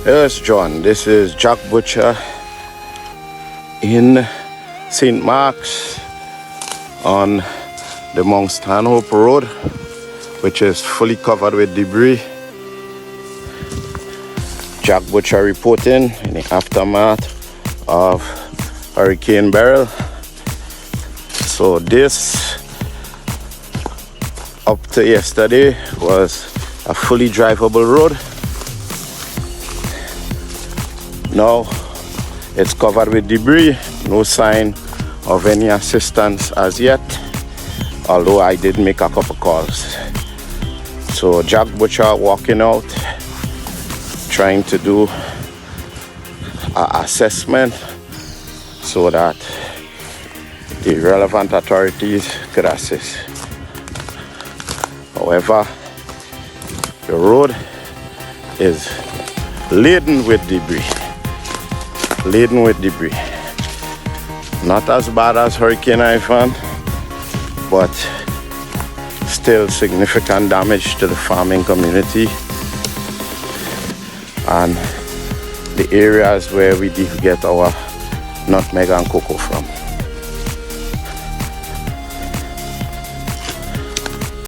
Yes, John, this is Jack Butcher in St. Mark's on the Mount Stanhope Road, which is fully covered with debris. Jack Butcher reporting in the aftermath of Hurricane Beryl. So this, up to yesterday, was a fully drivable road. Now it's covered with debris, no sign of any assistance as yet, although I did make a couple calls. So Jack Butcher walking out, trying to do an assessment so that the relevant authorities could assist. However, the road is laden with debris. Not as bad as Hurricane Ivan, but still significant damage to the farming community and the areas where we get our nutmeg and cocoa from.